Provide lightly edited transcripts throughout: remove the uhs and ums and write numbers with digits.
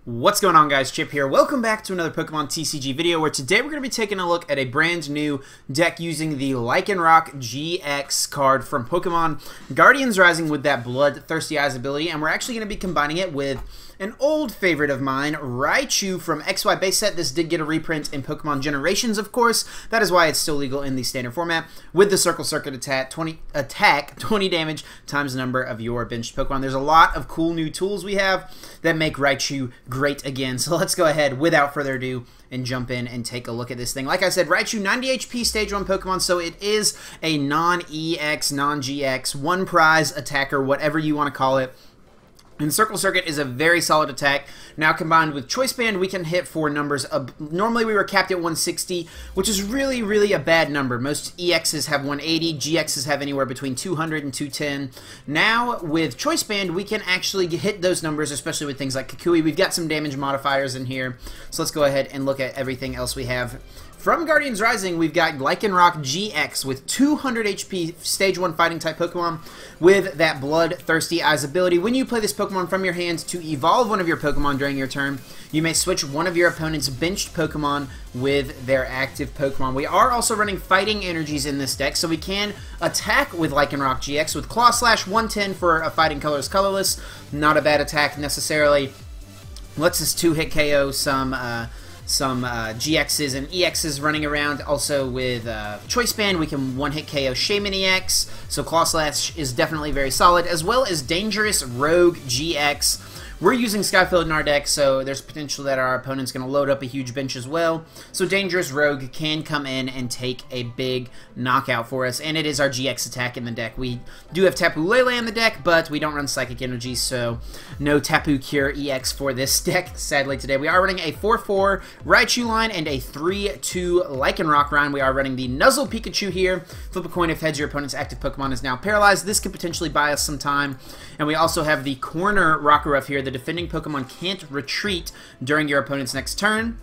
What's going on, guys? Chip here. Welcome back to another Pokemon TCG video where today we're going to be taking a look at a brand new deck using the Lycanroc-GX card from Pokemon Guardians Rising with that Bloodthirsty Eyes ability, and we're actually going to be combining it with an old favorite of mine, Raichu from XY base set. This did get a reprint in Pokemon Generations, of course. That is why it's still legal in the standard format with the Circle Circuit attack, 20 damage times the number of your benched Pokemon. There's a lot of cool new tools we have that make Raichu great again. So let's go ahead, without further ado, and jump in and take a look at this thing. Like I said, Raichu, 90 HP Stage 1 Pokemon, so it is a non-EX, non-GX, one prize attacker, whatever you want to call it. And Circle Circuit is a very solid attack. Now combined with Choice Band, we can hit for numbers of... Normally we were capped at 160, which is really a bad number. Most EXs have 180, GXs have anywhere between 200 and 210. Now with Choice Band, we can actually hit those numbers, especially with things like Kukui. We've got some damage modifiers in here. So let's go ahead and look at everything else we have. From Guardians Rising, we've got Lycanroc-GX with 200 HP Stage 1 Fighting type Pokemon with that Bloodthirsty Eyes ability. When you play this Pokemon from your hand to evolve one of your Pokemon during your turn, you may switch one of your opponent's benched Pokemon with their active Pokemon. We are also running Fighting Energies in this deck, so we can attack with Lycanroc-GX with Claw Slash 110 for a Fighting Colorless. Not a bad attack necessarily. Lets us 2-hit KO some GXs and EXs running around. Also with Choice Band, we can one-hit KO Shaymin-EX, so Claw Slash is definitely very solid, as well as Dangerous Rogue GX. We're using Sky Field in our deck, so there's potential that our opponent's going to load up a huge bench as well. So Dangerous Rogue can come in and take a big knockout for us, and it is our GX attack in the deck. We do have Tapu Lele in the deck, but we don't run Psychic Energy, so no Tapu Cure EX for this deck, sadly, today. We are running a 4-4 Raichu line and a 3-2 Lycanroc line. We are running the Nuzzle Pikachu here. Flip a coin if heads, your opponent's active Pokemon is now paralyzed. This could potentially buy us some time. And we also have the Corner Rockruff here. The defending Pokemon can't retreat during your opponent's next turn,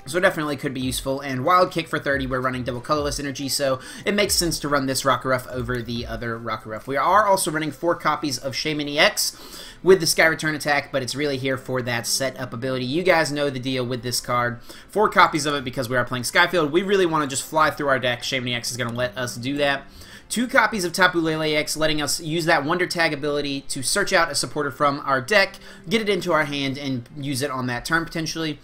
so definitely could be useful. And Wild Kick for 30, we're running double colorless energy, so it makes sense to run this Rockruff over the other Rockruff. We are also running 4 copies of Shaymin-EX with the Sky Return attack, but it's really here for that setup ability. You guys know the deal with this card. 4 copies of it because we are playing Skyfield. We really want to just fly through our deck. Shaymin-EX is going to let us do that. 2 copies of Tapu Lele-GX, letting us use that Wonder Tag ability to search out a supporter from our deck, get it into our hand, and use it on that turn potentially.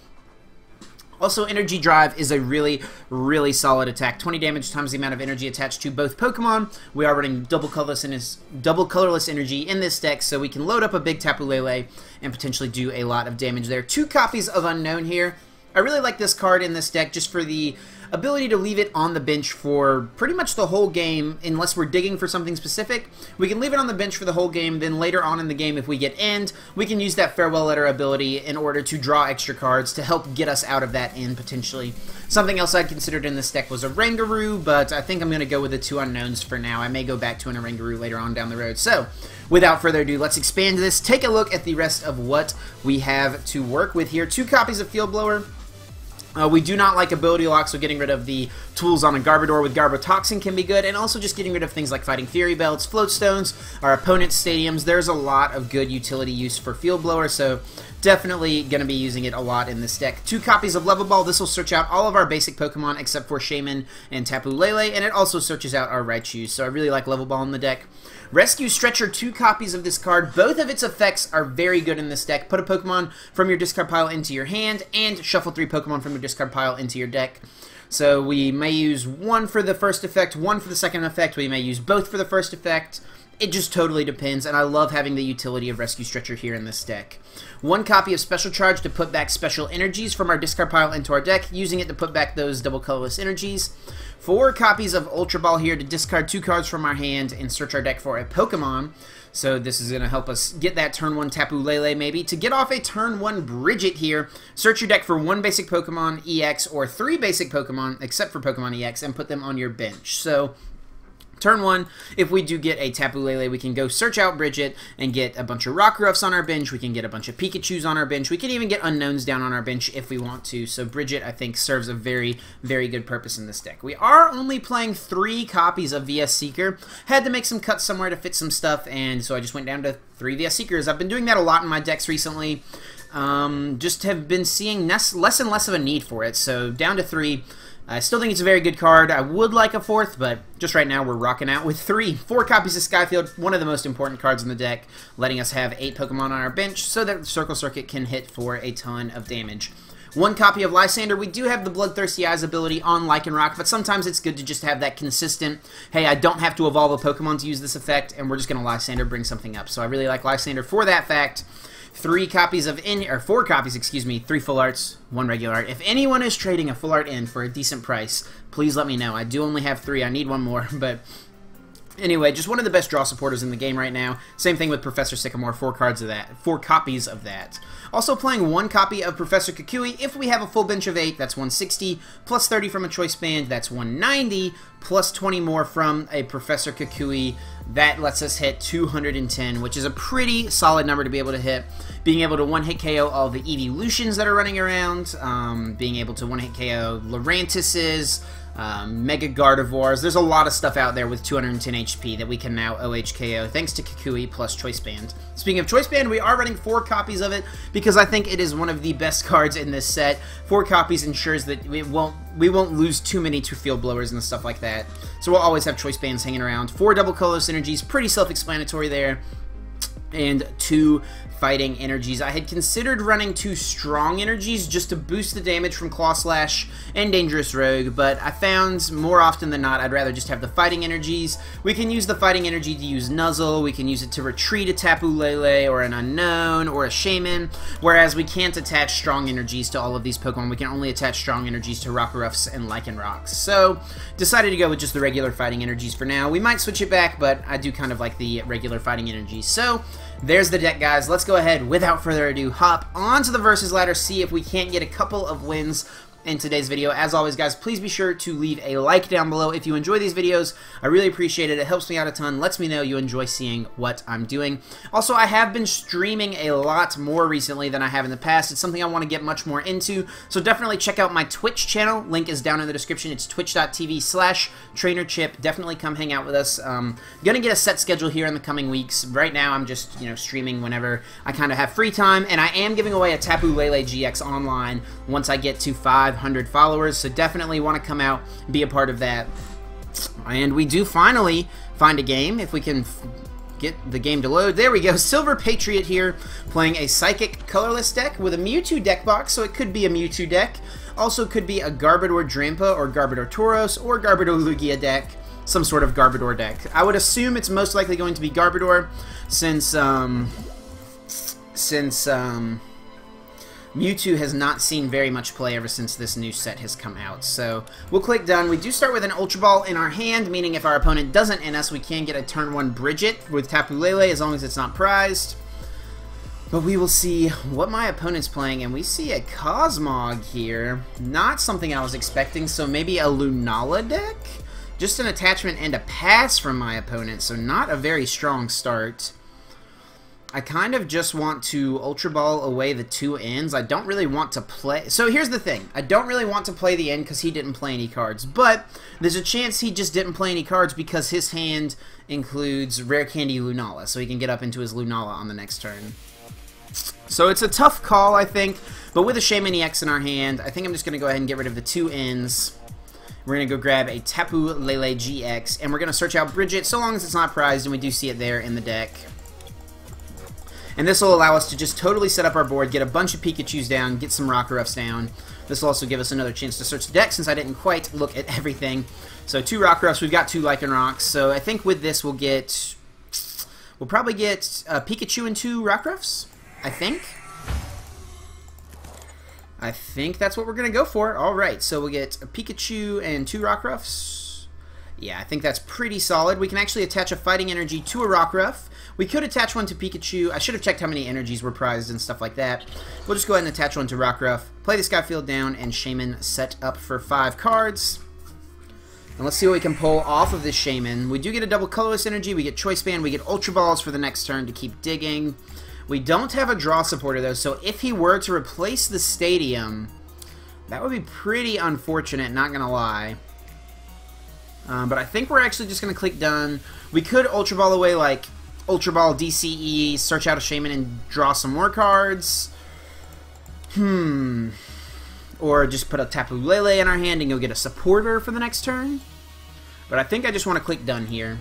Also, Energy Drive is a really solid attack. 20 damage times the amount of energy attached to both Pokemon. We are running double colorless energy in this deck, so we can load up a big Tapu Lele and potentially do a lot of damage there. 2 copies of Unown here. I really like this card in this deck just for the ability to leave it on the bench for pretty much the whole game, unless we're digging for something specific. We can leave it on the bench for the whole game, then later on in the game, if we get end, we can use that Farewell Letter ability in order to draw extra cards to help get us out of that end, potentially. Something else I'd considered in this deck was a Rangaroo, but I think I'm going to go with the 2 unknowns for now. I may go back to an Rangaroo later on down the road. So, without further ado, let's expand this, take a look at the rest of what we have to work with here. 2 copies of Field Blower. We do not like ability lock, so getting rid of the tools on a Garbodor with Garbotoxin can be good, and also just getting rid of things like Fighting Fury Belts, Float Stones, our opponent's stadiums. There's a lot of good utility use for Field Blower, so definitely going to be using it a lot in this deck. 2 copies of Level Ball. This will search out all of our basic Pokemon except for Shaymin and Tapu Lele, and it also searches out our Raichu, so I really like Level Ball in the deck. Rescue Stretcher, 2 copies of this card. Both of its effects are very good in this deck. Put a Pokemon from your discard pile into your hand, and shuffle 3 Pokemon from your discard pile into your deck. So we may use 1 for the first effect, 1 for the second effect. We may use both for the first effect. It just totally depends, and I love having the utility of Rescue Stretcher here in this deck. 1 copy of Special Charge to put back special energies from our discard pile into our deck, using it to put back those double colorless energies. 4 copies of Ultra Ball here to discard 2 cards from our hand and search our deck for a Pokemon. So this is going to help us get that turn 1 Tapu Lele maybe. To get off a turn 1 Brigette here, search your deck for 1 basic Pokemon EX or 3 basic Pokemon, except for Pokemon EX, and put them on your bench. So turn 1, if we do get a Tapu Lele, we can go search out Brigette and get a bunch of Rockruffs on our bench. We can get a bunch of Pikachus on our bench. We can even get Unknowns down on our bench if we want to. So Brigette, I think, serves a very good purpose in this deck. We are only playing 3 copies of VS Seeker. Had to make some cuts somewhere to fit some stuff, and so I just went down to 3 VS Seekers. I've been doing that a lot in my decks recently. just have been seeing less and less of a need for it. So down to 3. I still think it's a very good card. I would like a 4th, but just right now we're rocking out with 3. 4 copies of Sky Field, one of the most important cards in the deck, letting us have 8 Pokemon on our bench so that Circle Circuit can hit for a ton of damage. 1 copy of Lysandre. We do have the Bloodthirsty Eyes ability on Lycanroc, but sometimes it's good to just have that consistent, hey, I don't have to evolve a Pokemon to use this effect, and we're just going to Lysandre bring something up. So I really like Lysandre for that fact. 4 copies, excuse me, 3 full arts, 1 regular art. If anyone is trading a full art in for a decent price, please let me know. I do only have 3. I need 1 more, but anyway, just one of the best draw supporters in the game right now. Same thing with Professor Sycamore, 4 copies of that. Also playing 1 copy of Professor Kukui. If we have a full bench of 8, that's 160, plus 30 from a Choice Band, that's 190, plus 20 more from a Professor Kukui. That lets us hit 210, which is a pretty solid number to be able to hit. Being able to one-hit KO all the Evolutions that are running around, being able to one-hit KO Lurantises, Mega Gardevoirs. There's a lot of stuff out there with 210 HP that we can now OHKO thanks to Kukui plus Choice Band. Speaking of Choice Band, we are running 4 copies of it because I think it is one of the best cards in this set. 4 copies ensures that we won't lose too many to Field Blowers and stuff like that. So we'll always have Choice Bands hanging around. 4 double Colorless energies, pretty self-explanatory there. And 2 fighting energies. I had considered running 2 strong energies just to boost the damage from Claw Slash and Dangerous Rogue, but I found more often than not I'd rather just have the fighting energies. We can use the fighting energy to use Nuzzle, we can use it to retreat a Tapu Lele or an Unown or a Shaymin, whereas we can't attach strong energies to all of these Pokemon. We can only attach strong energies to Rockruffs and Lycanrocs. So decided to go with just the regular fighting energies for now. We might switch it back, but I do kind of like the regular fighting energies. So there's the deck, guys. Let's go ahead, without further ado, hop onto the Versus Ladder, see if we can't get a couple of wins in today's video. As always, guys, please be sure to leave a like down below if you enjoy these videos. I really appreciate it. It helps me out a ton. Lets me know you enjoy seeing what I'm doing. Also, I have been streaming a lot more recently than I have in the past. It's something I want to get much more into, so definitely check out my Twitch channel. Link is down in the description. It's twitch.tv/TrainerChip. Definitely come hang out with us. Gonna get a set schedule here in the coming weeks. Right now, I'm just, streaming whenever I kind of have free time, and I am giving away a Tapu Lele-GX online once I get to 500 followers, so definitely want to come out and be a part of that. And we do finally find a game, if we can get the game to load. There we go. Silver Patriot here, playing a Psychic Colorless deck with a Mewtwo deck box, so it could be a Mewtwo deck. Also could be a Garbodor Drampa or Garbodor Tauros or Garbodor Lugia deck. Some sort of Garbodor deck. I would assume it's most likely going to be Garbodor since Mewtwo has not seen very much play ever since this new set has come out. So we'll click done. We do start with an Ultra Ball in our hand, meaning if our opponent doesn't in us, we can get a turn 1 Brigette with Tapu Lele as long as it's not prized. But we will see what my opponent's playing, and we see a Cosmog here. Not something I was expecting, so maybe a Lunala deck? Just an attachment and a pass from my opponent, so not a very strong start. I kind of just want to Ultra Ball away the 2 ends. I don't really want to play... So here's the thing. I don't really want to play the end because he didn't play any cards. But there's a chance he just didn't play any cards because his hand includes Rare Candy Lunala. So he can get up into his Lunala on the next turn. So it's a tough call, I think. But with a Shaymin-EX in our hand, I think I'm just going to go ahead and get rid of the 2 ends. We're going to go grab a Tapu Lele-GX. And we're going to search out Brigette so long as it's not prized. And we do see it there in the deck. And this will allow us to just totally set up our board, get a bunch of Pikachus down, get some Rockruffs down. This will also give us another chance to search the deck since I didn't quite look at everything. So 2 Rockruffs, we've got 2 Lycanrocs. So I think with this we'll probably get a Pikachu and 2 Rockruffs, I think. I think that's what we're going to go for. Alright, so we'll get a Pikachu and 2 Rockruffs. Yeah, I think that's pretty solid. We can actually attach a Fighting Energy to a Rockruff. We could attach one to Pikachu. I should have checked how many energies were prized and stuff like that. We'll just go ahead and attach one to Rockruff, play the Sky Field down, and Shaymin set up for 5 cards. And let's see what we can pull off of this Shaymin. We do get a double Colorless energy, we get Choice Band, we get Ultra Balls for the next turn to keep digging. We don't have a draw supporter though, so if he were to replace the Stadium, that would be pretty unfortunate, not gonna lie. But I think we're actually just gonna click done. We could Ultra Ball away like Ultra Ball DCE, search out a Shaymin and draw some more cards. Or just put a Tapu Lele in our hand and go get a supporter for the next turn. But I think I just want to click done here.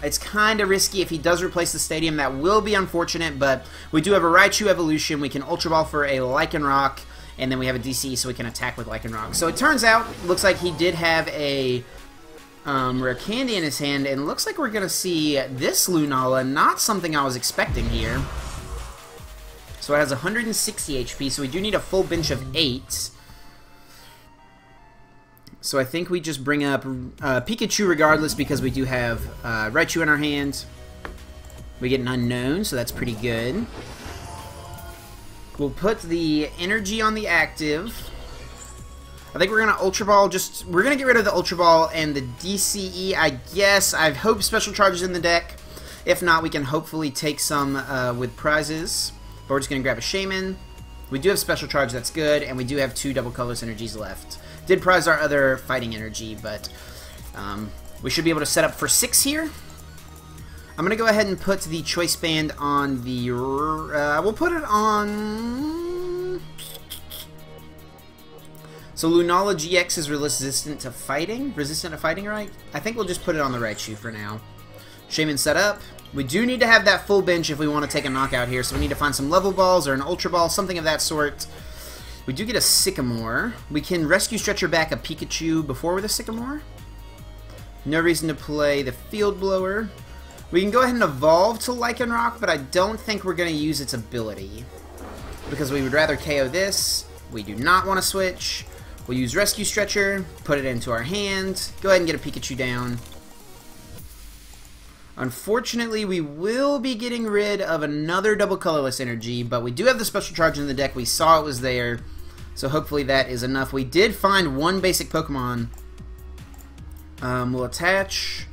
It's kind of risky. If he does replace the stadium, that will be unfortunate, but we do have a Raichu evolution. We can Ultra Ball for a Lycanroc, and then we have a DCE so we can attack with Lycanroc. So it turns out, looks like he did have a rare candy in his hand, and looks like we're going to see this Lunala, not something I was expecting here. So it has 160 HP, so we do need a full bench of 8. So I think we just bring up Pikachu regardless because we do have Raichu in our hand. We get an Unown, so that's pretty good. We'll put the energy on the active. I think we're going to Ultra Ball, we're going to get rid of the Ultra Ball and the DCE, I guess. I hope Special Charge is in the deck. If not, we can hopefully take some with prizes. But we're just going to grab a Shaymin. We do have Special Charge, that's good, and we do have 2 double colorless energies left. Did prize our other fighting energy, but we should be able to set up for 6 here. I'm going to go ahead and put the Choice Band on the... we'll put it on... So Lunala GX is resistant to fighting? Resistant to fighting, right? I think we'll just put it on the Raichu for now. Shaymin set up. We do need to have that full bench if we want to take a knockout here, so we need to find some level balls or an Ultra Ball, something of that sort. We do get a Sycamore. We can Rescue Stretcher back a Pikachu before with a Sycamore. No reason to play the Field Blower. We can go ahead and evolve to Lycanroc, but I don't think we're going to use its ability. Because we would rather KO this. We do not want to switch. We'll use Rescue Stretcher, put it into our hand, go ahead and get a Pikachu down. Unfortunately, we will be getting rid of another double colorless energy, but we do have the Special Charge in the deck. We saw it was there, so hopefully that is enough. We did find one basic Pokemon. We'll attach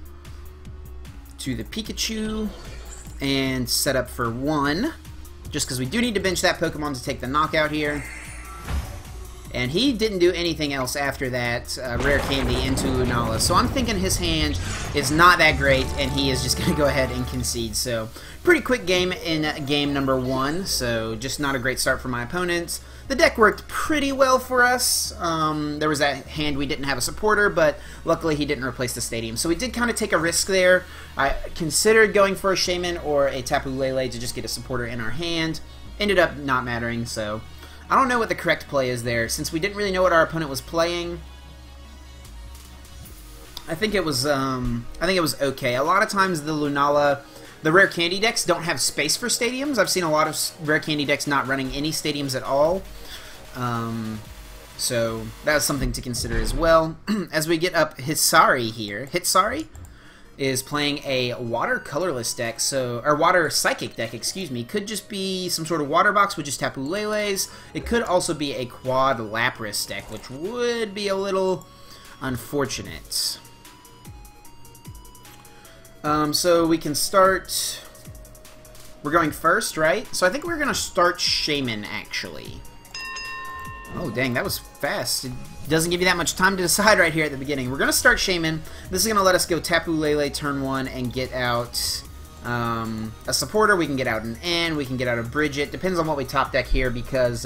to the Pikachu and set up for 1, just because we do need to bench that Pokemon to take the knockout here. And he didn't do anything else after that rare candy into Lunala. So I'm thinking his hand is not that great, and he is just going to go ahead and concede. So pretty quick game in game number 1. So just not a great start for my opponents. The deck worked pretty well for us. There was that hand we didn't have a supporter, but luckily he didn't replace the stadium. So we did kind of take a risk there. I considered going for a Shaymin or a Tapu Lele to just get a supporter in our hand. Ended up not mattering, so... I don't know what the correct play is there, since we didn't really know what our opponent was playing. I think it was okay. A lot of times the Lunala, the rare candy decks don't have space for stadiums. I've seen a lot of rare candy decks not running any stadiums at all. So that's something to consider as well. As we get up Hitsari here, Hitsari is playing a water colorless deck, or water psychic deck, excuse me. Could just be some sort of water box with just Tapu Lele's. It could also be a quad Lapras deck, which would be a little unfortunate. So we can start... We're going first, right? So I think we're going to start Shaymin, actually. Oh, dang, that was fast. It doesn't give you that much time to decide right here at the beginning. We're going to start Shaymin. This is going to let us go Tapu Lele turn 1 and get out a supporter. We can get out an N. We can get out a Brigette. Depends on what we top deck here because,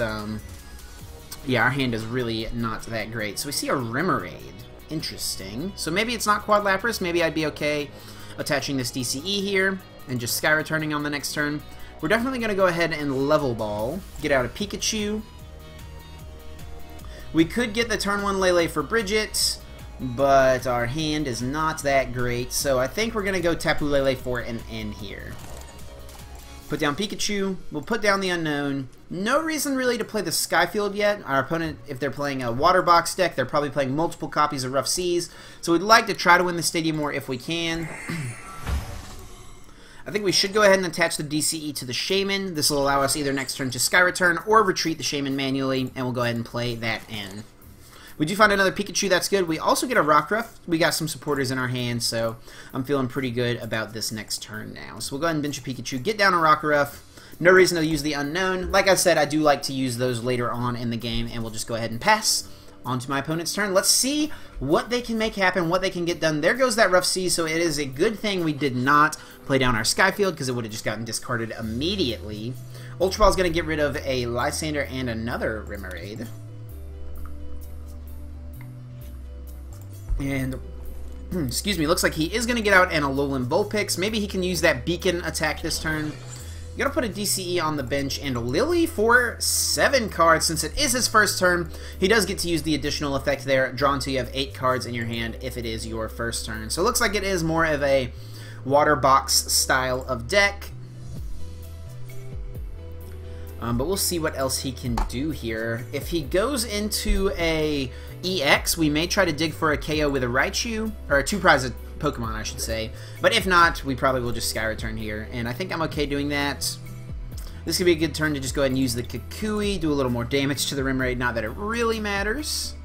yeah, our hand is really not that great. So we see a Remoraid. Interesting. So maybe it's not Quad Lapras. Maybe I'd be okay attaching this DCE here and just Sky returning on the next turn. We're definitely going to go ahead and Level Ball. Get out a Pikachu. We could get the turn 1 Lele for Brigette, but our hand is not that great, so I think we're going to go Tapu Lele for an N here. Put down Pikachu. We'll put down the Unown. No reason really to play the Sky Field yet. Our opponent, if they're playing a Water Box deck, they're probably playing multiple copies of Rough Seas, so we'd like to try to win the Stadium War if we can. I think we should go ahead and attach the DCE to the Shaymin. This will allow us either next turn to Sky Return or retreat the Shaymin manually, and we'll go ahead and play that in. We do find another Pikachu, that's good. We also get a Rockruff. We got some supporters in our hands, so I'm feeling pretty good about this next turn now. So we'll go ahead and bench a Pikachu, get down a Rockruff. No reason to use the Unown. Like I said, I do like to use those later on in the game, and we'll just go ahead and pass on to my opponent's turn. Let's see what they can make happen, what they can get done. There goes that Rough Sea, so it is a good thing we did not play down our Sky Field because it would have just gotten discarded immediately. Ultra Ball is going to get rid of a Lysandre and another Remoraid. And, excuse me, looks like he is going to get out an Alolan Vulpix. Maybe he can use that Beacon attack this turn. You gotta put a DCE on the bench, and Lily for 7 cards. Since it is his first turn, he does get to use the additional effect there. Draw until you have 8 cards in your hand if it is your first turn. So it looks like it is more of a water box style of deck. But we'll see what else he can do here. If he goes into a EX, we may try to dig for a KO with a Raichu, or a 2-prize Pokemon, I should say. But if not, we probably will just Sky Return here, and I think I'm okay doing that. This could be a good turn to just go ahead and use the Kukui, do a little more damage to the Remoraid, not that it really matters.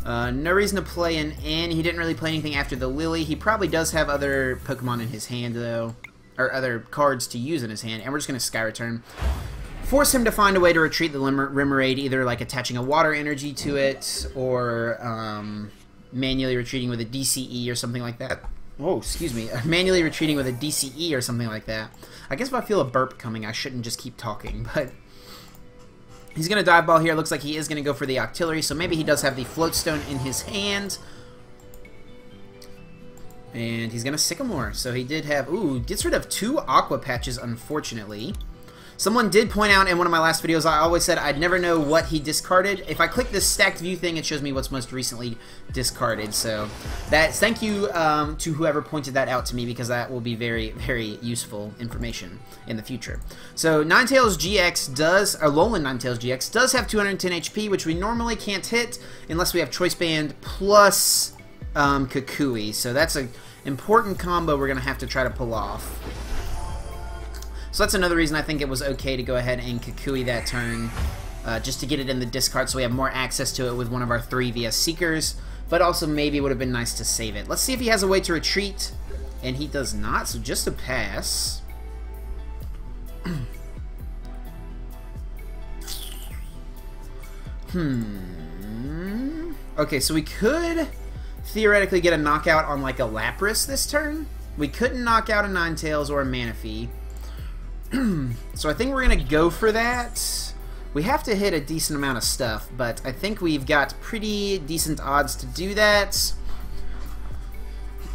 No reason to play an N. He didn't really play anything after the Lily. He probably does have other Pokemon in his hand, though, or other cards to use in his hand, and we're just going to Sky Return. Force him to find a way to retreat the Remoraid, either like attaching a water energy to it, or manually retreating with a DCE or something like that. Oh, excuse me. Manually retreating with a DCE or something like that. I guess if I feel a burp coming, I shouldn't just keep talking, but he's going to Dive Ball here. Looks like he is going to go for the Octillery, so maybe he does have the Float Stone in his hand. And he's going to Sycamore. So he did have... Ooh, gets rid of 2 Aqua Patches, unfortunately. Someone did point out in one of my last videos, I always said I'd never know what he discarded. If I click this stacked view thing, it shows me what's most recently discarded. So thank you to whoever pointed that out to me, because that will be very, very useful information in the future. So Ninetales GX does, or Alolan Ninetales GX does have 210 HP, which we normally can't hit unless we have Choice Band plus Kukui. So that's an important combo we're going to have to try to pull off. So that's another reason I think it was okay to go ahead and Kukui that turn, just to get it in the discard so we have more access to it with one of our 3 via Seekers, but also maybe it would have been nice to save it. Let's see if he has a way to retreat, and he does not, so just a pass. Okay, so we could theoretically get a knockout on like a Lapras this turn. We couldn't knock out a Ninetales or a Manaphy. So I think we're going to go for that. We have to hit a decent amount of stuff, but I think we've got pretty decent odds to do that.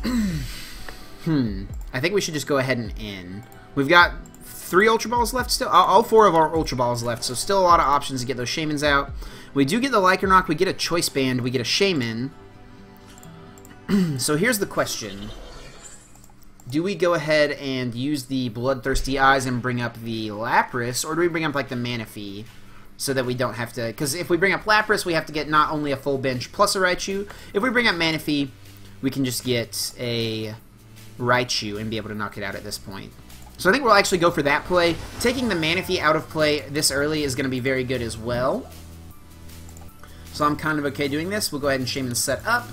I think we should just go ahead and end. We've got 3 Ultra Balls left still. All 4 of our Ultra Balls left, so still a lot of options to get those Shaymins out. We do get the Lycanroc, we get a Choice Band, we get a Shaymin. So here's the question. Do we go ahead and use the Bloodthirsty Eyes and bring up the Lapras, or do we bring up like the Manaphy so that we don't have to... Because if we bring up Lapras, we have to get not only a full bench plus a Raichu. If we bring up Manaphy, we can just get a Raichu and be able to knock it out at this point. So I think we'll actually go for that play. Taking the Manaphy out of play this early is going to be very good as well. So I'm kind of okay doing this. We'll go ahead and Shaymin set up.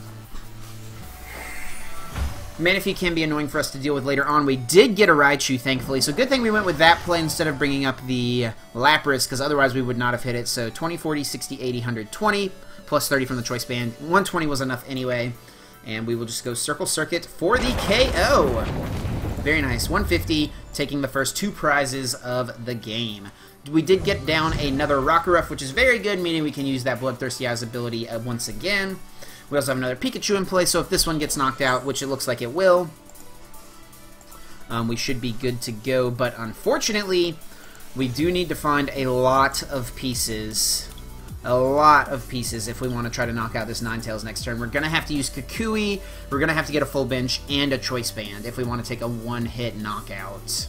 Manaphy can be annoying for us to deal with later on. We did get a Raichu, thankfully, so good thing we went with that play instead of bringing up the Lapras, because otherwise we would not have hit it. So 20, 40, 60, 80, 120, plus 30 from the Choice Band. 120 was enough anyway, and we will just go Circle Circuit for the KO. Very nice. 150, taking the first 2 prizes of the game. We did get down another Rockruff, which is very good, meaning we can use that Bloodthirsty Eyes ability once again. We also have another Pikachu in play, so if this one gets knocked out, which it looks like it will, we should be good to go. But unfortunately, we do need to find a lot of pieces. A lot of pieces if we want to try to knock out this Ninetales next turn. We're going to have to use Kukui, we're going to have to get a full bench, and a Choice Band if we want to take a one-hit knockout.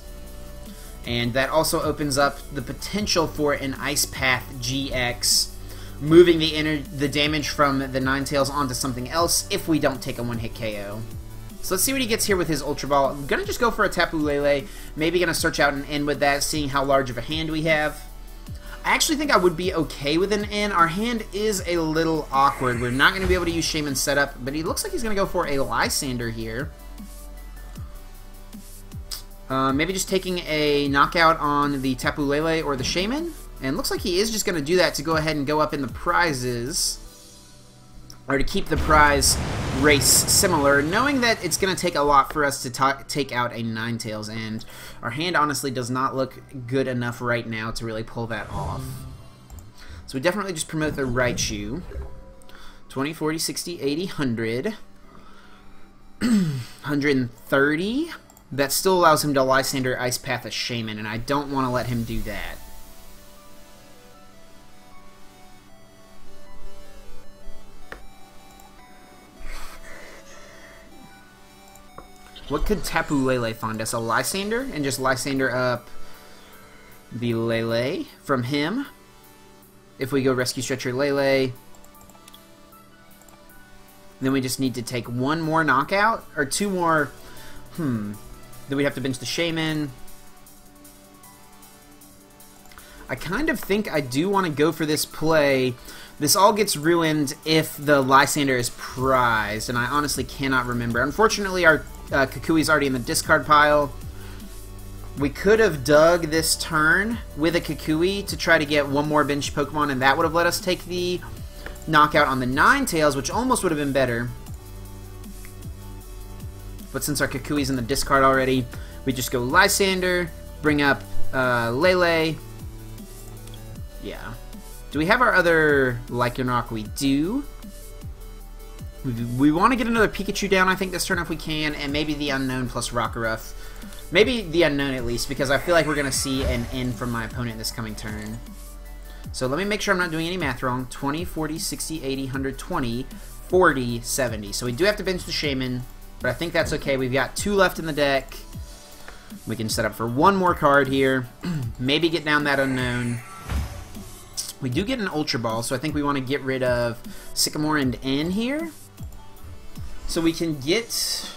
And that also opens up the potential for an Ice Path GX, moving the damage from the Ninetales onto something else if we don't take a one-hit KO. So let's see what he gets here with his Ultra Ball. I'm going to just go for a Tapu Lele. Maybe going to search out an N with that, seeing how large of a hand we have. I actually think I would be okay with an N. Our hand is a little awkward. We're not going to be able to use Shaymin setup, but he looks like he's going to go for a Lysandre here. Maybe just taking a knockout on the Tapu Lele or the Shaymin. And looks like he is just going to do that to go ahead and go up in the prizes. or to keep the prize race similar, knowing that it's going to take a lot for us to take out a Ninetales, and our hand honestly does not look good enough right now to really pull that off. So we definitely just promote the Raichu. 20, 40, 60, 80, 100. 130. That still allows him to Lysandre Ice Path a Shaymin, and I don't want to let him do that. What could Tapu Lele find us? A Lysandre? And just Lysandre up the Lele from him. If we go Rescue Stretcher Lele. Then we just need to take one more knockout? Or two more... Then we have to bench the Shaymin. I kind of think I do want to go for this play. This all gets ruined if the Lysandre is prized, and I honestly cannot remember. Unfortunately, our Kukui's already in the discard pile. We could have dug this turn with a Kukui to try to get one more bench Pokemon, and that would have let us take the knockout on the Ninetales, which almost would have been better. But since our Kukui's in the discard already, we just go Lysandre, bring up Lele. Yeah. Do we have our other Lycanroc? We do. We want to get another Pikachu down, I think, this turn if we can, and maybe the Unown plus Rockruff. Maybe the Unown at least, because I feel like we're going to see an N from my opponent this coming turn. So let me make sure I'm not doing any math wrong. 20, 40, 60, 80, 120, 40, 70. So we do have to bench the Shaymin, but I think that's okay. We've got 2 left in the deck. We can set up for one more card here. Maybe get down that Unown. We do get an Ultra Ball, so I think we want to get rid of Sycamore and N here. So we can get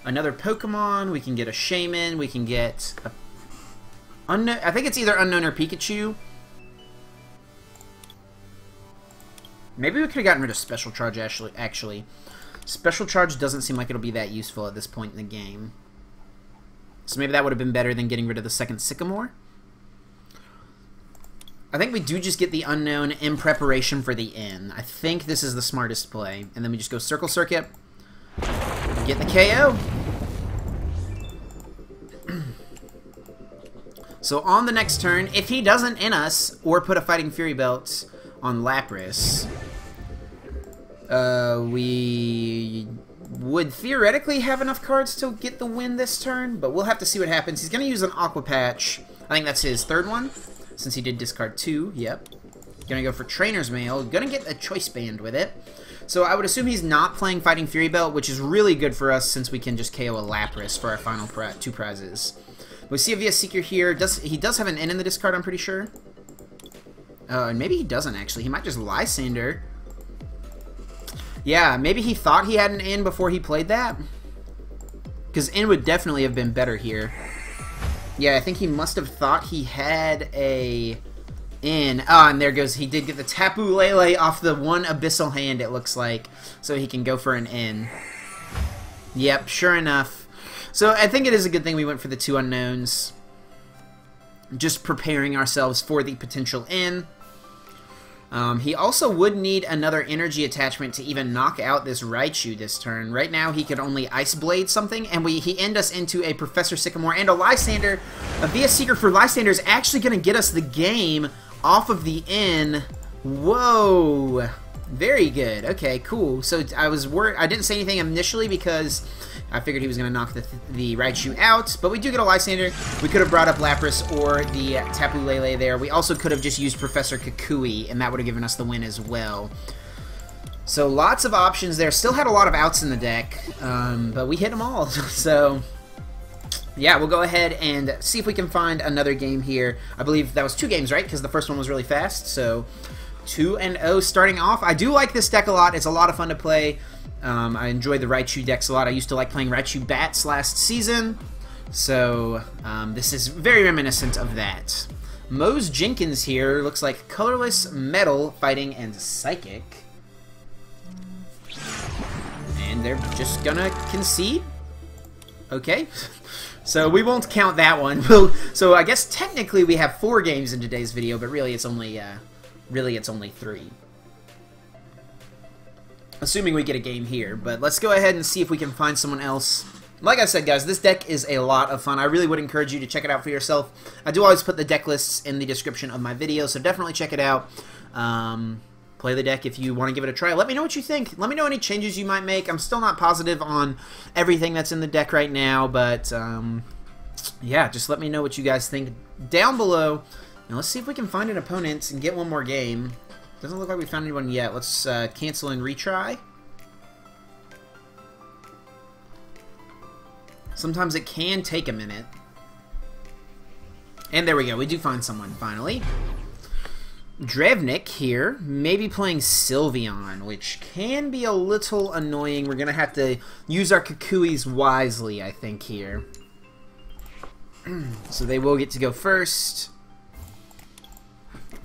another Pokemon, we can get a Shaymin, we can get a Unown. I think it's either Unown or Pikachu. Maybe we could have gotten rid of Special Charge, actually. Special Charge doesn't seem like it'll be that useful at this point in the game. So maybe that would have been better than getting rid of the second Sycamore. I think we do just get the Unown in preparation for the N. I think this is the smartest play. And then we just go Circle Circuit. Get the KO. So on the next turn, if he doesn't N us or put a Fighting Fury Belt on Lapras, we would theoretically have enough cards to get the win this turn, but we'll have to see what happens. He's going to use an Aqua Patch. I think that's his third one, since he did discard 2. Yep. Going to go for Trainer's Mail. Going to get a Choice Band with it. So I would assume he's not playing Fighting Fury Belt, which is really good for us since we can just KO a Lapras for our final 2 prizes. We see a VS Seeker here. He does have an N in the discard, I'm pretty sure. And maybe he doesn't, actually. He might just Lysandre. Yeah, maybe he thought he had an N before he played that. Because N would definitely have been better here. Yeah, I think he must have thought he had a N. Ah, and there goes. He did get the Tapu Lele off the one Abyssal hand, it looks like. So he can go for an N. Yep, sure enough. So I think it is a good thing we went for the 2 Unowns. Just preparing ourselves for the potential N. He also would need another energy attachment to even knock out this Raichu this turn. Right now, he could only Ice Blade something, and he end us into a Professor Sycamore and a Lysandre. A VS Seeker for Lysandre is actually going to get us the game off of the N. Whoa! Very good. Okay, cool. So I was worried. I didn't say anything initially because I figured he was going to knock the Raichu out, but we do get a Lysandre. We could have brought up Lapras or the Tapu Lele there. We also could have just used Professor Kukui, and that would have given us the win as well. So lots of options there. Still had a lot of outs in the deck, but we hit them all. So yeah, we'll go ahead and see if we can find another game here. I believe that was 2 games, right? Because the first one was really fast. So 2-0 starting off. I do like this deck a lot. It's a lot of fun to play. I enjoy the Raichu decks a lot. I used to like playing Raichu Bats last season, so this is very reminiscent of that. Mose Jenkins here looks like Colorless, Metal, Fighting, and Psychic. And they're just gonna concede? Okay. So we won't count that one. So I guess technically we have 4 games in today's video, but really it's only 3. Assuming we get a game here, but let's go ahead and see if we can find someone else. Like I said, guys, this deck is a lot of fun. I really would encourage you to check it out for yourself. I do always put the deck lists in the description of my video, so definitely check it out. Play the deck if you want to give it a try. Let me know what you think. Let me know any changes you might make. I'm still not positive on everything that's in the deck right now, but yeah, just let me know what you guys think down below. Now let's see if we can find an opponent and get one more game. Doesn't look like we found anyone yet. Let's cancel and retry. Sometimes it can take a minute. And there we go. We do find someone, finally. Drevnik here, maybe playing Sylveon, which can be a little annoying. We're going to have to use our Kukuis wisely, I think, here. So they will get to go first.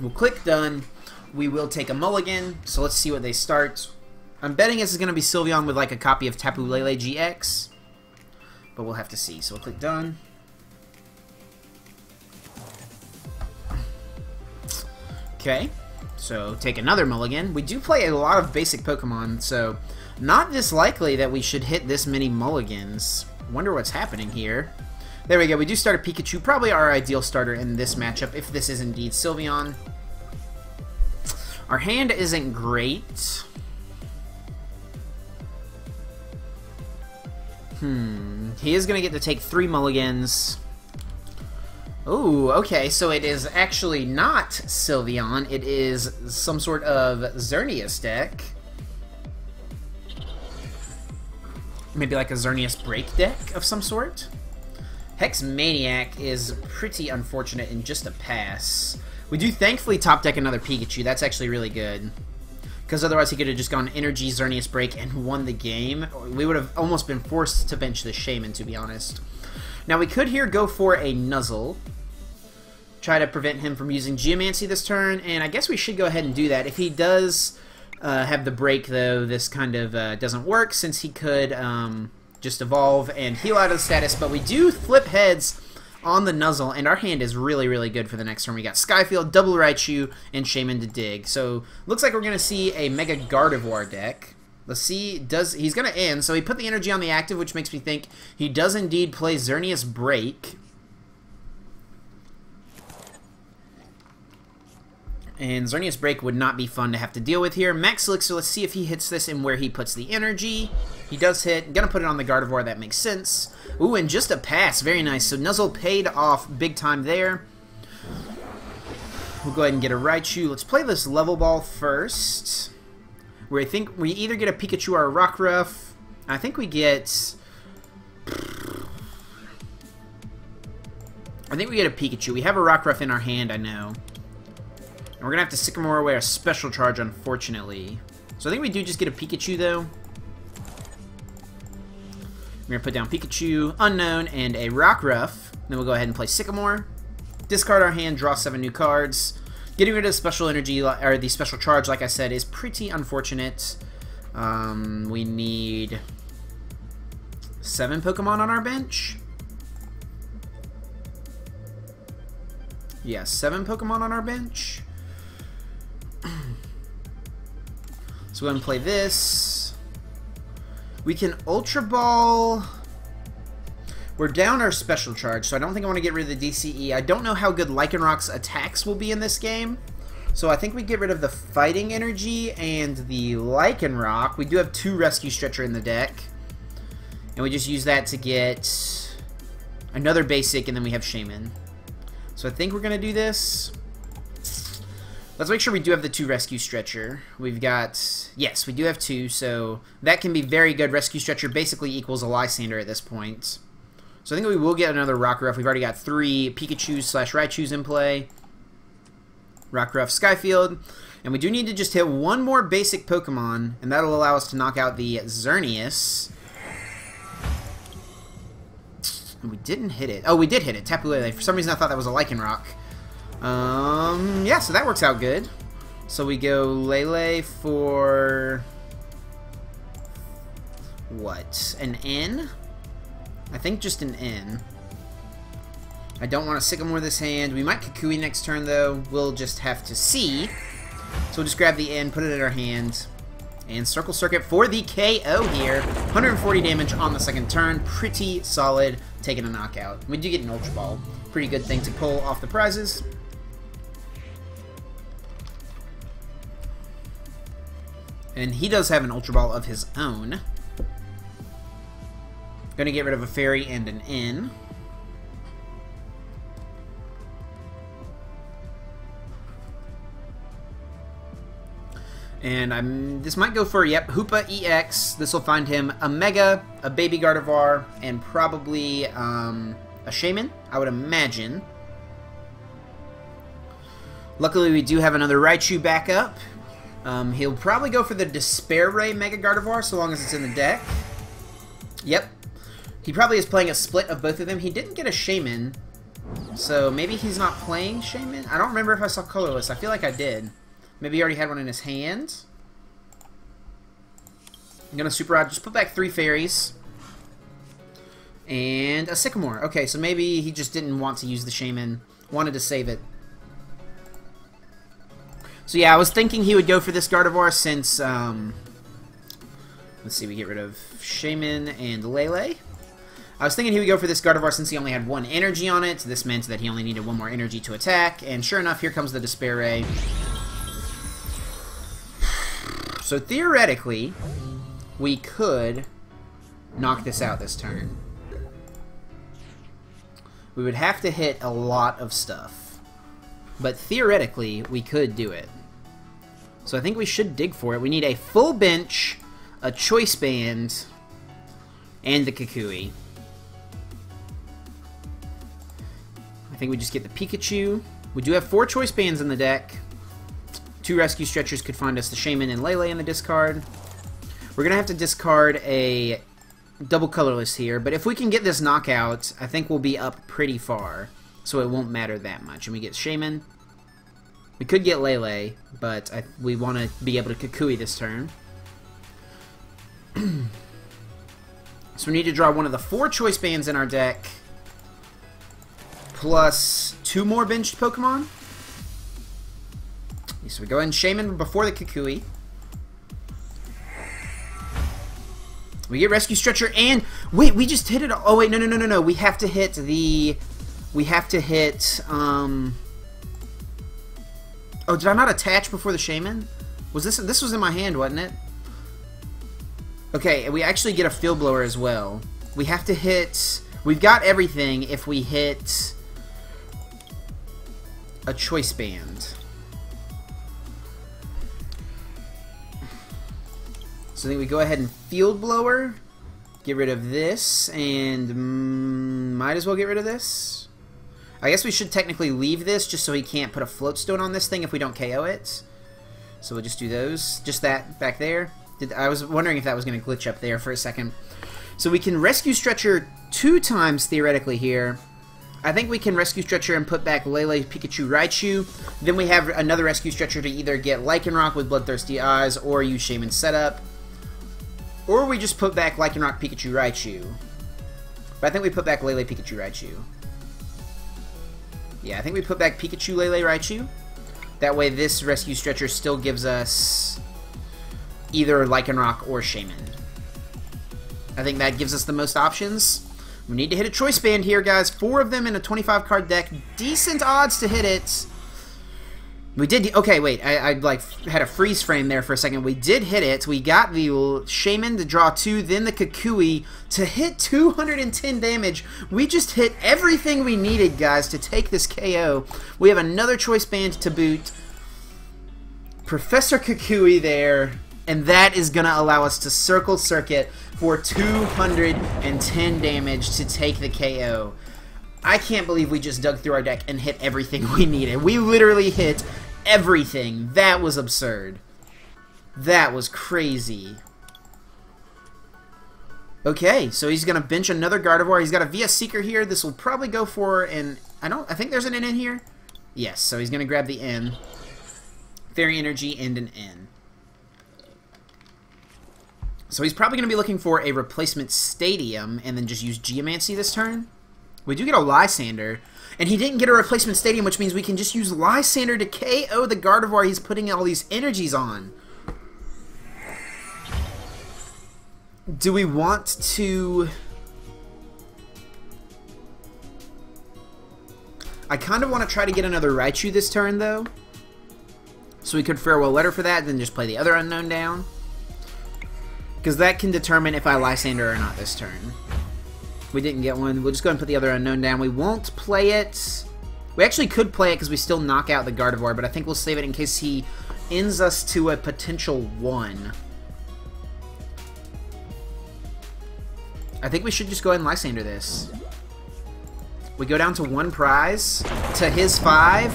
We'll click done. We will take a mulligan, so let's see what they start. I'm betting this is going to be Sylveon with like a copy of Tapu Lele-GX. But we'll have to see. So we'll click done. Okay, so take another mulligan. We do play a lot of basic Pokemon, so not this likely that we should hit this many mulligans. Wonder what's happening here. There we go. We do start a Pikachu, probably our ideal starter in this matchup, if this is indeed Sylveon. Our hand isn't great. He is going to get to take 3 mulligans. Ooh, okay, so it is actually not Sylveon. It is some sort of Xerneas deck. Maybe like a Xerneas Break deck of some sort. Hex Maniac is pretty unfortunate in just a pass. We do thankfully top deck another Pikachu. That's actually really good. Because otherwise he could have just gone Energy, Xerneas Break, and won the game. We would have almost been forced to bench the Shaymin, to be honest. Now we could here go for a Nuzzle. Try to prevent him from using Geomancy this turn, and I guess we should go ahead and do that. If he does have the break, though, this kind of doesn't work, since he could just evolve and heal out of the status, but we do flip heads on the Nuzzle, and our hand is really, really good for the next turn. We got Sky Field, Double Raichu, and Shaymin to dig. So, looks like we're going to see a Mega Gardevoir deck. Let's see, he's going to end, so he put the energy on the active, which makes me think he does indeed play Xerneas Break. And Xerneas Break would not be fun to have to deal with here. Max Elixir, let's see if he hits this and where he puts the energy. He does hit. Gonna put it on the Gardevoir, that makes sense. Ooh, and just a pass. Very nice. So Nuzzle paid off big time there. We'll go ahead and get a Raichu. Let's play this Level Ball first. Where I think we either get a Pikachu or a Rockruff. I think we get... I think we get a Pikachu. We have a Rockruff in our hand, I know. And we're going to have to Sycamore away a Special Charge, unfortunately. So I think we do just get a Pikachu, though. We're going to put down Pikachu, Unown, and a Rockruff. Then we'll go ahead and play Sycamore. Discard our hand, draw 7 new cards. Getting rid of Special Energy, or the Special Charge, like I said, is pretty unfortunate. We need 7 Pokemon on our bench. Yeah, 7 Pokemon on our bench. So we're going to play this. We can Ultra Ball. We're down our Special Charge, so I don't think I want to get rid of the DCE. I don't know how good Lycanroc's attacks will be in this game. So I think we get rid of the Fighting Energy and the Lycanroc. We do have 2 Rescue Stretcher in the deck. And we just use that to get another basic, and then we have Shaymin. So I think we're going to do this. Let's make sure we do have the 2 Rescue Stretcher. We've got... Yes, we do have 2, so that can be very good. Rescue Stretcher basically equals a Lysandre at this point. So I think we will get another Rockruff. We've already got 3 Pikachu/Raichus in play. Rockruff, Skyfield. And we do need to just hit 1 more basic Pokemon, and that'll allow us to knock out the Xerneas. And we didn't hit it. Oh, we did hit it. Tapu Lele. For some reason, I thought that was a Lycanroc. Yeah, so that works out good. So we go Lele for... what? An N? I think just an N. I don't want to Sycamore this hand. We might Kukui next turn, though. We'll just have to see. So we'll just grab the N, put it in our hand. And Circle Circuit for the KO here. 140 damage on the second turn. Pretty solid, taking a knockout. We do get an Ultra Ball. Pretty good thing to pull off the prizes. And he does have an Ultra Ball of his own. Gonna get rid of a Fairy and an N. And this might go for, yep, Hoopa EX. This will find him a Mega, a Baby Gardevoir, and probably a Shaymin, I would imagine. Luckily, we do have another Raichu backup. He'll probably go for the Despair Ray Mega Gardevoir, so long as it's in the deck. Yep. He probably is playing a split of both of them. He didn't get a Shaymin, so maybe he's not playing Shaymin. I don't remember if I saw Colorless. I feel like I did. Maybe he already had one in his hand. I'm going to Super Rod. Just put back 3 Fairies. And a Sycamore. Okay, so maybe he just didn't want to use the Shaymin. Wanted to save it. So yeah, I was thinking he would go for this Gardevoir since, let's see, we get rid of Shaymin and Lele. I was thinking he would go for this Gardevoir since he only had 1 energy on it. This meant that he only needed 1 more energy to attack. And sure enough, here comes the Despair Ray. So theoretically, we could knock this out this turn. We would have to hit a lot of stuff. But theoretically, we could do it. So I think we should dig for it. We need a full bench, a Choice Band, and the Kukui. I think we just get the Pikachu. We do have 4 Choice Bands in the deck. 2 Rescue Stretchers could find us the Shaymin and Lele in the discard. We're going to have to discard a double Colorless here, but if we can get this knockout, I think we'll be up pretty far, so it won't matter that much. And we get Shaymin. We could get Lele, but we want to be able to Kukui this turn. So we need to draw one of the 4 Choice Bands in our deck, plus 2 more benched Pokemon. So we go ahead and Shaymin before the Kukui. We get Rescue Stretcher and... Wait, we just hit it... Oh, wait, no. We have to hit the... We have to hit... Oh, did I not attach before the Shaymin? Was this... This was in my hand, wasn't it? Okay, we actually get a Field Blower as well. We have to hit... We've got everything if we hit... a Choice Band. So I think we go ahead and Field Blower, get rid of this, and might as well get rid of this. I guess we should technically leave this just so he can't put a Float Stone on this thing if we don't KO it. So we'll just do those. Just that back there. I was wondering if that was going to glitch up there for a second. So we can Rescue Stretcher 2 times theoretically here. I think we can Rescue Stretcher and put back Lele, Pikachu, Raichu. Then we have another Rescue Stretcher to either get Lycanroc with Bloodthirsty Eyes or use Shaymin setup. Or we just put back Lycanroc, Pikachu, Raichu. But I think we put back Lele, Pikachu, Raichu. Yeah, I think we put back Pikachu, Lele, Raichu. That way this Rescue Stretcher still gives us either Lycanroc or Shaymin. I think that gives us the most options. We need to hit a Choice Band here, guys. 4 of them in a 25-card deck. Decent odds to hit it. We did... Okay, wait. I like had a freeze frame there for a second. We did hit it. We got the Shaymin to draw 2, then the Kukui to hit 210 damage. We just hit everything we needed, guys, to take this KO. We have another Choice Band to boot. Professor Kukui there. And that is going to allow us to Circle Circuit for 210 damage to take the KO. I can't believe we just dug through our deck and hit everything we needed. We literally hit everything. That was absurd. That was crazy. Okay, so he's going to bench another Gardevoir. He's got a VS Seeker here. This will probably go for an... I think there's an N in here. Yes, so he's going to grab the N. Fairy Energy and an N. So he's probably going to be looking for a replacement Stadium and then just use Geomancy this turn. We do get a Lysandre, and he didn't get a replacement Stadium, which means we can just use Lysandre to KO the Gardevoir he's putting all these energies on. Do we want to... I kind of want to try to get another Raichu this turn, though. So we could Farewell Letter for that, then just play the other unknown down. Because that can determine if I Lysandre or not this turn. We didn't get one. We'll just go ahead and put the other unknown down. We won't play it. We actually could play it because we still knock out the Gardevoir, but I think we'll save it in case he ends us to a potential 1. I think we should just go ahead and Lysandre this. We go down to 1 prize, to his 5.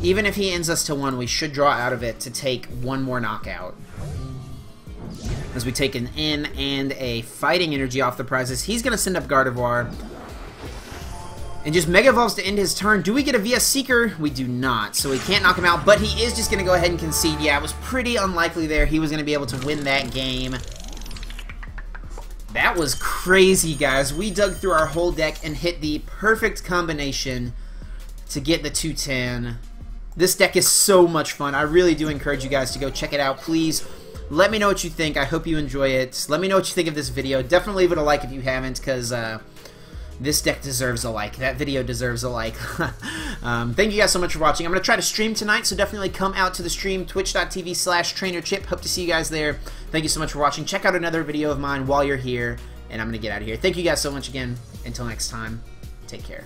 Even if he ends us to 1, we should draw out of it to take 1 more knockout. As we take an N and a Fighting Energy off the prizes, he's going to send up Gardevoir. And just Mega Evolves to end his turn. Do we get a VS Seeker? We do not, so we can't knock him out. But he is just going to go ahead and concede. Yeah, it was pretty unlikely there. He was going to be able to win that game. That was crazy, guys. We dug through our whole deck and hit the perfect combination to get the 210. This deck is so much fun. I really do encourage you guys to go check it out. Please let me know what you think. I hope you enjoy it. Let me know what you think of this video. Definitely leave it a like if you haven't, because this deck deserves a like. That video deserves a like. Thank you guys so much for watching. I'm going to try to stream tonight, so definitely come out to the stream, twitch.tv/TrainerChip. Hope to see you guys there. Thank you so much for watching. Check out another video of mine while you're here, and I'm going to get out of here. Thank you guys so much again. Until next time, take care.